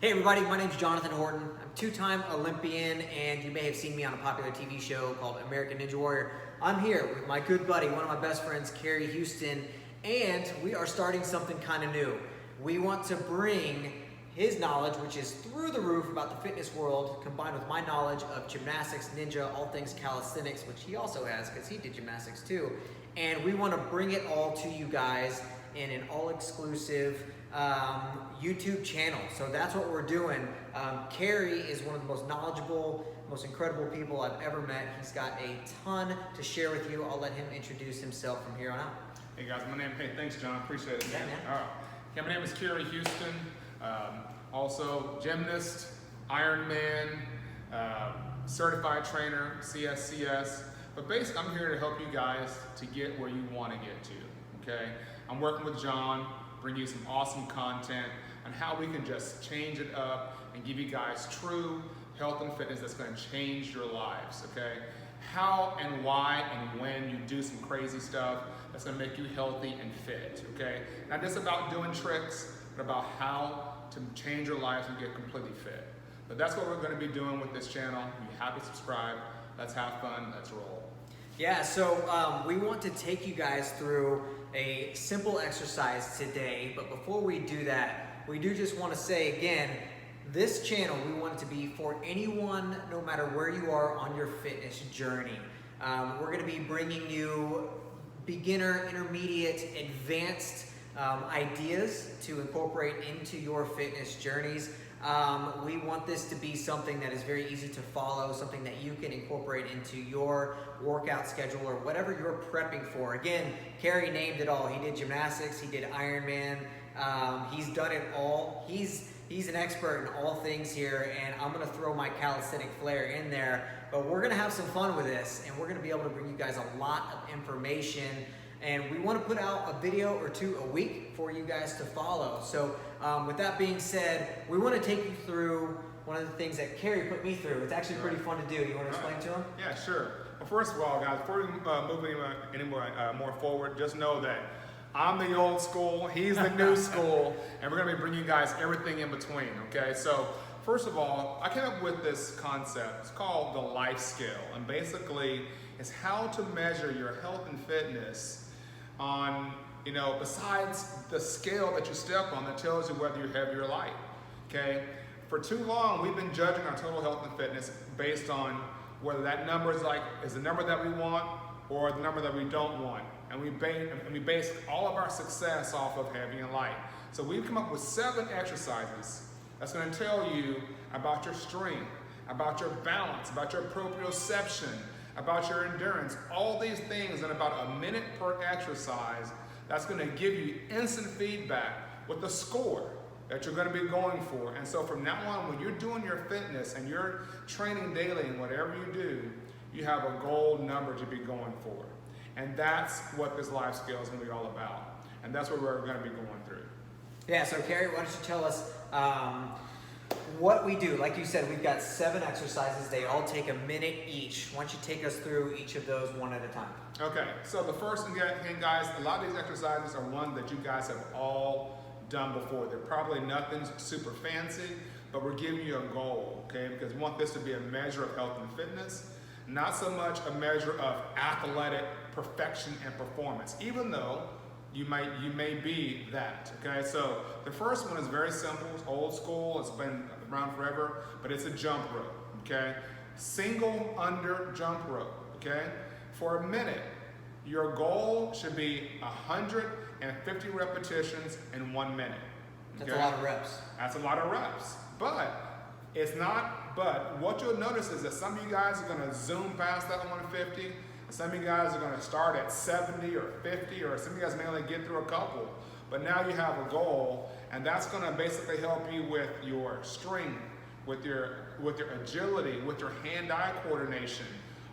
Hey everybody, my name's Jonathan Horton. I'm a two-time Olympian, and you may have seen me on a popular TV show called American Ninja Warrior. I'm here with my good buddy, one of my best friends, Kerry Huston, and we are starting something kind of new. We want to bring his knowledge, which is through the roof about the fitness world, combined with my knowledge of gymnastics, ninja, all things calisthenics, which he also has because he did gymnastics too. And we want to bring it all to you guys in an all-exclusive YouTube channel. So that's what we're doing. Kerry is one of the most knowledgeable, most incredible people I've ever met. He's got a ton to share with you. I'll let him introduce himself from here on out. Hey guys, thanks John, appreciate it, man. Yeah, man. All right. Yeah, my name is Kerry Huston, also gymnast, Ironman, certified trainer, CSCS. But basically, I'm here to help you guys to get where you want to get to, okay? I'm working with John, bring you some awesome content on how we can just change it up and give you guys true health and fitness that's going to change your lives, okay? How and why and when you do some crazy stuff that's going to make you healthy and fit, okay? Not just about doing tricks, but about how to change your lives and get completely fit. But that's what we're going to be doing with this channel. Be happy to subscribe. Let's have fun. Let's roll. Yeah, so we want to take you guys through a simple exercise today, but before we do that, we do just want to say again, this channel, we want it to be for anyone, no matter where you are on your fitness journey. We're going to be bringing you beginner, intermediate, advanced ideas to incorporate into your fitness journeys. We want this to be something that is very easy to follow, something that you can incorporate into your workout schedule or whatever you're prepping for. Again, Kerry named it all. He did gymnastics, he did Ironman, he's done it all. He's an expert in all things here, and I'm gonna throw my calisthenic flair in there, but we're gonna have some fun with this, and we're gonna be able to bring you guys a lot of information. And we want to put out a video or two a week for you guys to follow. So with that being said, we want to take you through one of the things that Kerry put me through. It's actually pretty fun to do. You want to explain to him? Yeah, sure. Well, first of all, guys, before we move any more forward, just know that I'm the old school, he's the new school, and we're going to be bringing you guys everything in between, okay? So first of all, I came up with this concept. It's called the life scale, and basically it's how to measure your health and fitness on, besides the scale that you step on that tells you whether you're heavy or light, okay? For too long, we've been judging our total health and fitness based on whether that number is the number that we want or the number that we don't want. And we base all of our success off of heavy and light. So we've come up with 7 exercises that's gonna tell you about your strength, about your balance, about your proprioception, about your endurance, all these things in about a minute per exercise. That's going to give you instant feedback with the score that you're going to be going for. And so from now on, when you're doing your fitness and you're training daily and whatever you do, you have a goal number to be going for. And that's what this life scale is going to be all about. And that's what we're going to be going through. Yeah, so Kerry, why don't you tell us what we do. Like you said, we've got 7 exercises. They all take a minute each. Why don't you take us through each of those one at a time? Okay, so the first thing, guys, a lot of these exercises are ones that you guys have all done before. They're probably nothing super fancy, but we're giving you a goal, okay? Because we want this to be a measure of health and fitness, not so much a measure of athletic perfection and performance, even though you may be that, okay? So the first one is very simple, it's old school, it's been around forever, but it's a jump rope, okay? Single under jump rope, okay? For a minute, your goal should be 150 repetitions in 1 minute. Okay? That's a lot of reps. That's a lot of reps, but what you'll notice is that some of you guys are gonna zoom past that 150, some of you guys are going to start at 70 or 50, or some of you guys may only get through a couple. But now you have a goal, and that's going to basically help you with your strength, with your agility, with your hand-eye coordination,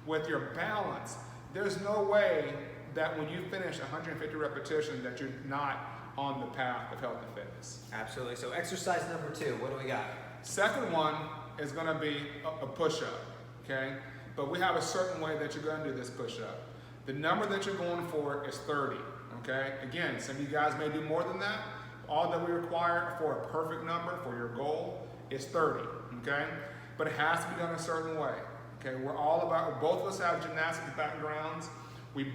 with your balance. There's no way that when you finish 150 repetitions that you're not on the path of health and fitness. Absolutely. So exercise number 2, what do we got? Second one is going to be a push-up, okay? But we have a certain way that you're going to do this push-up. The number that you're going for is 30, okay? Again, some of you guys may do more than that. All that we require for a perfect number for your goal is 30, okay? But it has to be done a certain way, okay? Both of us have gymnastics backgrounds. We're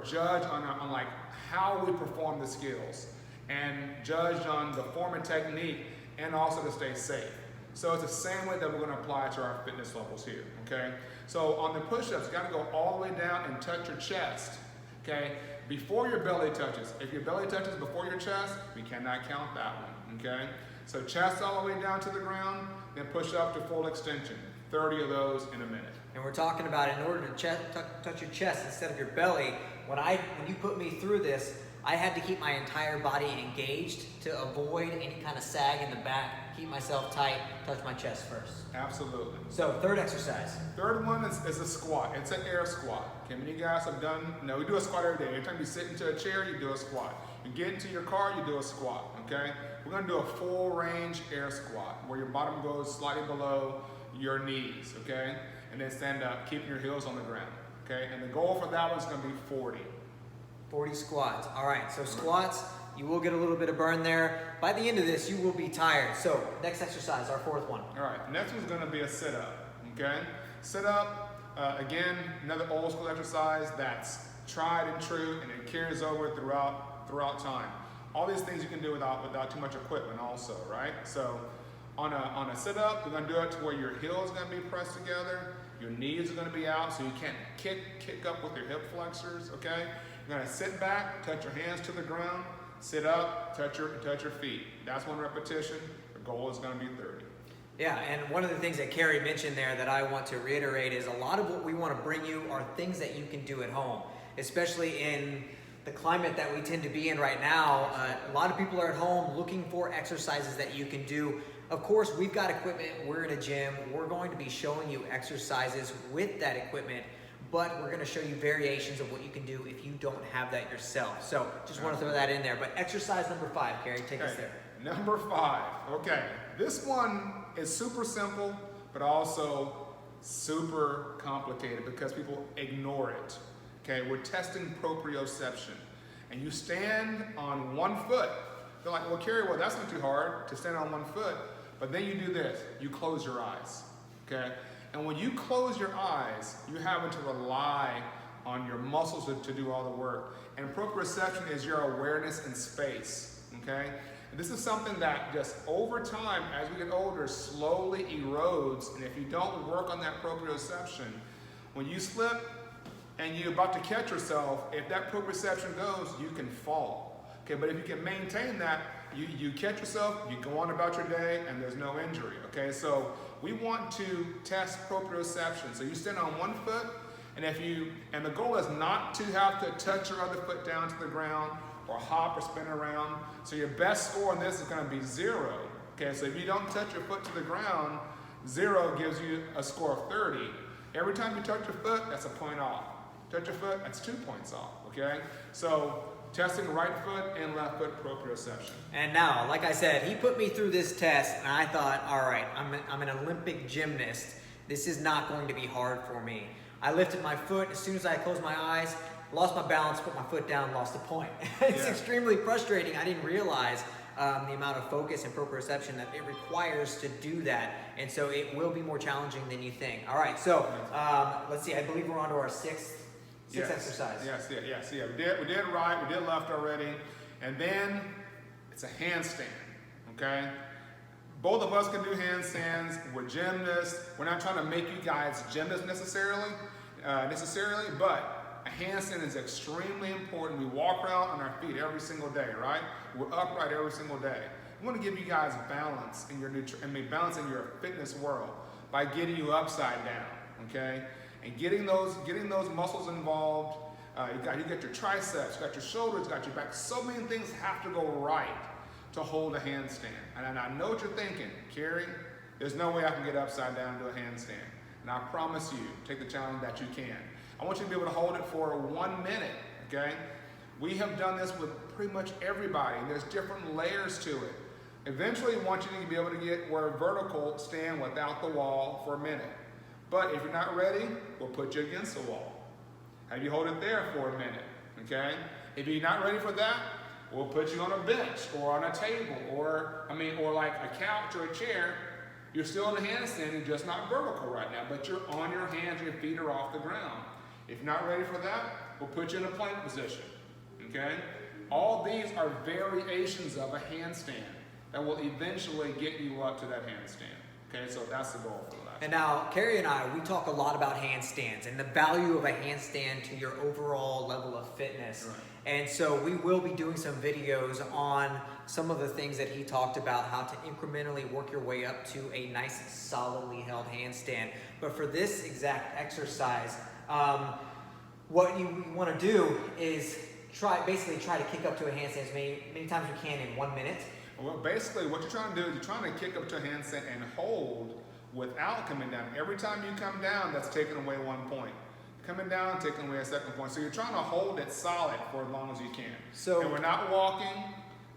judged on like how we perform the skills and judged on the form and technique and also to stay safe. So it's the same way that we're gonna apply to our fitness levels here, okay? So on the push-ups, you gotta go all the way down and touch your chest, okay? Before your belly touches. If your belly touches before your chest, we cannot count that one, okay? So chest all the way down to the ground, then push up to full extension. 30 of those in a minute. And we're talking about in order to touch your chest instead of your belly, when you put me through this, I had to keep my entire body engaged to avoid any kind of sag in the back, keep myself tight, touch my chest first. Absolutely. So third exercise. Third one is a squat. It's an air squat. Okay, many guys have we do a squat every day. Every time you sit into a chair, you do a squat. You get into your car, you do a squat, okay? We're gonna do a full range air squat where your bottom goes slightly below your knees, okay? And then stand up, keeping your heels on the ground, okay? And the goal for that one's gonna be 40. 40 squats. All right, so squats, you will get a little bit of burn there. By the end of this, you will be tired. So next exercise, our fourth one. All right, next one's gonna be a sit-up, okay? Sit-up, again, another old school exercise that's tried and true, and it carries over throughout time. All these things you can do without too much equipment also, right? So on a sit-up, we're gonna do it to where your heel is gonna be pressed together, your knees are gonna be out, so you can't kick up with your hip flexors, okay? You're gonna sit back, touch your hands to the ground, sit up, touch your feet. That's one repetition. The goal is gonna be 30. Yeah, and one of the things that Kerry mentioned there that I want to reiterate is a lot of what we want to bring you are things that you can do at home, especially in the climate that we tend to be in right now. A lot of people are at home looking for exercises that you can do. Of course, we've got equipment, we're in a gym, we're going to be showing you exercises with that equipment, but we're gonna show you variations of what you can do if you don't have that yourself. So just wanna throw that in there. But exercise number 5, Kerry, take us there. Number 5, okay. This one is super simple, but also super complicated because people ignore it. Okay, we're testing proprioception. And you stand on one foot. They're like, well, Kerry, that's not too hard to stand on one foot. But then you do this, you close your eyes, okay? And when you close your eyes, you're having to rely on your muscles to do all the work. And proprioception is your awareness in space, okay? And this is something that just over time, as we get older, slowly erodes. And if you don't work on that proprioception, when you slip and you're about to catch yourself, if that proprioception goes, you can fall. Okay, but if you can maintain that, you catch yourself, you go on about your day, and there's no injury, okay? So we want to test proprioception. So you stand on one foot, and the goal is not to have to touch your other foot down to the ground or hop or spin around. So your best score on this is gonna be 0, okay? So if you don't touch your foot to the ground, 0 gives you a score of 30. Every time you touch your foot, that's a point off. Touch your foot, that's 2 points off, okay? So testing right foot and left foot proprioception. And now, like I said, he put me through this test, and I thought, all right, I'm an Olympic gymnast. This is not going to be hard for me. I lifted my foot. As soon as I closed my eyes, lost my balance, put my foot down, lost the point. It's extremely frustrating. I didn't realize the amount of focus and proprioception that it requires to do that. And so it will be more challenging than you think. All right, so let's see. I believe we're on to our sixth exercise. Yes. We did right, we did left already. And then it's a handstand, okay? Both of us can do handstands. We're gymnasts. We're not trying to make you guys gymnasts necessarily, but a handstand is extremely important. We walk around on our feet every single day, right? We're upright every single day. We want to give you guys balance in your balance in your fitness world by getting you upside down, okay? And getting those muscles involved. You got your triceps, you got your shoulders, you got your back. So many things have to go right to hold a handstand. And I know what you're thinking, Kerry, there's no way I can get upside down and do a handstand. And I promise you, take the challenge that you can. I want you to be able to hold it for 1 minute, okay? We have done this with pretty much everybody, and there's different layers to it. Eventually, we want you to be able to get where a vertical stand without the wall for a minute. But if you're not ready, we'll put you against the wall. Have you hold it there for a minute, okay? If you're not ready for that, We'll put you on a bench or on a table or like a couch or a chair. You're still in a handstand, you're just not vertical right now, but you're on your hands and your feet are off the ground. If you're not ready for that, we'll put you in a plank position, okay? All these are variations of a handstand that will eventually get you up to that handstand, okay? So that's the goal for the last. And now, Kerry and I, we talk a lot about handstands and the value of a handstand to your overall level of fitness. Right. And so we will be doing some videos on some of the things that he talked about, how to incrementally work your way up to a nice, solidly held handstand. But for this exact exercise, what you want to do is basically try to kick up to a handstand as many times as you can in 1 minute. Well, basically what you're trying to do is you're trying to kick up to a handstand and hold without coming down. Every time you come down, that's taking away 1 point. Coming down, taking away a second point. So you're trying to hold it solid for as long as you can. And we're not walking.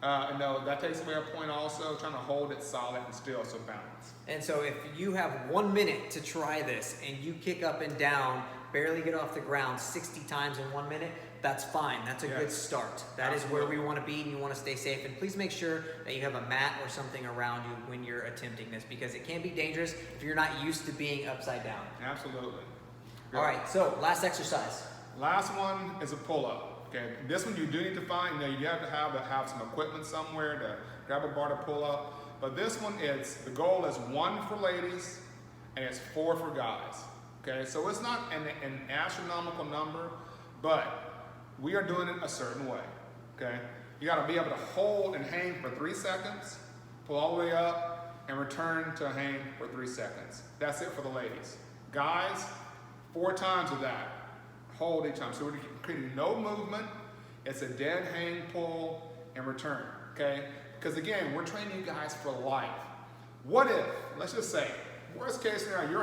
No, that takes away a point also. Trying to hold it solid and still, so balance. And so if you have 1 minute to try this and you kick up and down, barely get off the ground 60 times in 1 minute, that's fine. That's a good start. That is where we want to be, and you want to stay safe. And please make sure that you have a mat or something around you when you're attempting this, because it can be dangerous if you're not used to being upside down. Absolutely. All right, so last exercise. Last one is a pull-up. Okay, this one you do need to find. You have to have some equipment somewhere to grab a bar to pull up. But this one the goal is 1 for ladies and it's 4 for guys. Okay, so it's not an astronomical number, but we are doing it a certain way. Okay, you got to be able to hold and hang for 3 seconds, pull all the way up, and return to hang for 3 seconds. That's it for the ladies. Guys, 4 times of that. Hold each time. So we're creating no movement. It's a dead hang, pull, and return. Okay? Because again, we're training you guys for life. What if, let's just say, worst case scenario, you're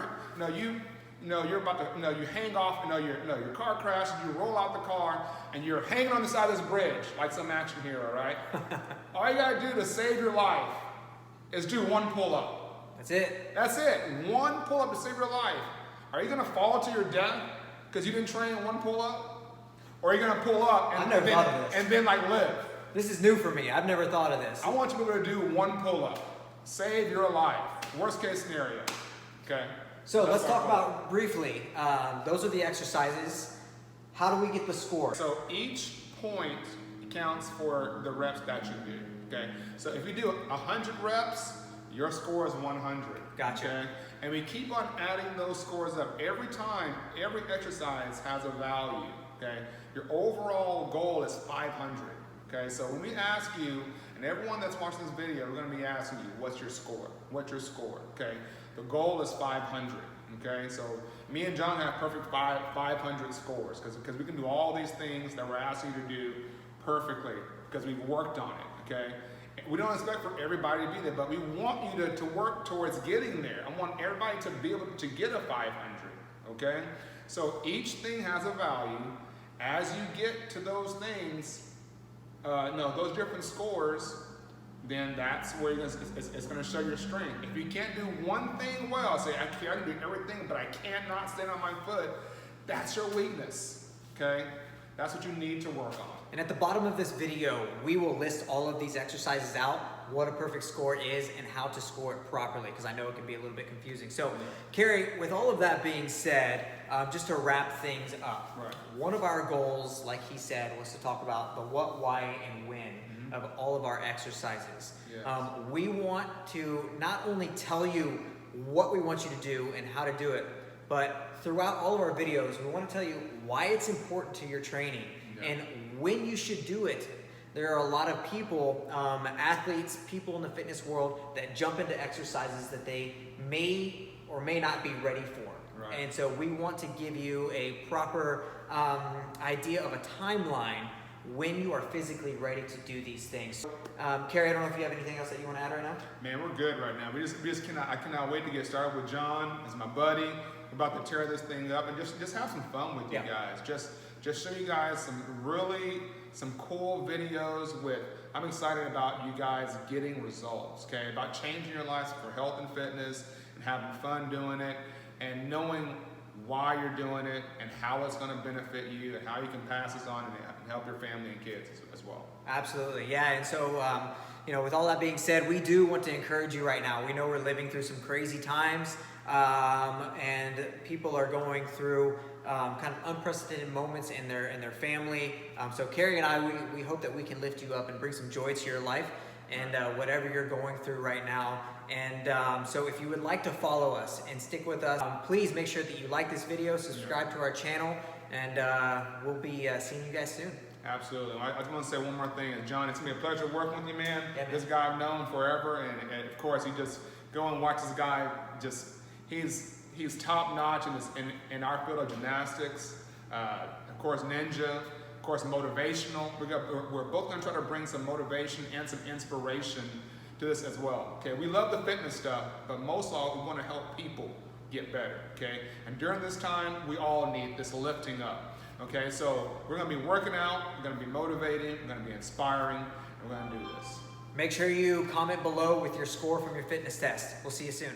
about to, you hang off, your car crashes, you roll out the car, and you're hanging on the side of this bridge like some action hero, right? All you gotta do to save your life is do 1 pull-up. That's it. That's it. 1 pull-up to save your life. Are you going to fall to your death because you didn't train 1 pull-up? Or are you going to pull up and then like live? This is new for me. I've never thought of this. I want you to be able to do 1 pull-up. Save your life. Worst case scenario. Okay? So let's talk about briefly. Those are the exercises. How do we get the score? So each point counts for the reps that you do. Okay? So if you do 100 reps, your score is 100. Gotcha. Okay? And we keep on adding those scores up. Every time, every exercise has a value. Okay? Your overall goal is 500. Okay? So when we ask you, and everyone that's watching this video, we're going to be asking you, what's your score? What's your score? Okay? The goal is 500. Okay? So me and John have perfect 500 scores because we can do all these things that we're asking you to do perfectly because we've worked on it. Okay? We don't expect for everybody to be there, but we want you to work towards getting there. I want everybody to be able to get a 500, okay? So each thing has a value. As you get to those things, those different scores, then that's where it's going to show your strength. If you can't do one thing well, say, I can do everything, but I cannot stand on my foot, that's your weakness, okay? That's what you need to work on. And at the bottom of this video, we will list all of these exercises out, what a perfect score is, and how to score it properly, because I know it can be a little bit confusing. So, Kerry, with all of that being said, just to wrap things up, one of our goals, like he said, was to talk about the what, why, and when of all of our exercises. Yes. We want to not only tell you what we want you to do and how to do it, but throughout all of our videos, we want to tell you why it's important to your training and when you should do it. There are a lot of people, athletes, people in the fitness world that jump into exercises that they may or may not be ready for. Right. And so we want to give you a proper idea of a timeline when you are physically ready to do these things. Kerry, I don't know if you have anything else that you want to add right now? Man, we're good right now. I cannot wait to get started with John as my buddy. We're about to tear this thing up and just have some fun with you guys. Just show you guys some cool videos I'm excited about you guys getting results, okay? About changing your lives for health and fitness and having fun doing it and knowing why you're doing it and how it's going to benefit you and how you can pass this on and help your family and kids as well. Absolutely, yeah. And so, with all that being said, we do want to encourage you right now. We know we're living through some crazy times, and people are going through kind of unprecedented moments in their family. So Kerry and I, we hope that we can lift you up and bring some joy to your life and whatever you're going through right now. And so if you would like to follow us and stick with us, please make sure that you like this video, subscribe to our channel, and we'll be seeing you guys soon. Absolutely. I just want to say one more thing. John, it's going to be a pleasure working with you, man. Yeah, man. This guy I've known forever, and of course, you just go and watch this guy. He's top notch in our field of gymnastics. Of course, ninja. Of course, motivational. We're both going to try to bring some motivation and some inspiration to this as well. Okay, we love the fitness stuff, but most of all, we want to help people get better. Okay, and during this time, we all need this lifting up. Okay, so we're going to be working out, we're going to be motivating, we're going to be inspiring, and we're going to do this. Make sure you comment below with your score from your fitness test. We'll see you soon.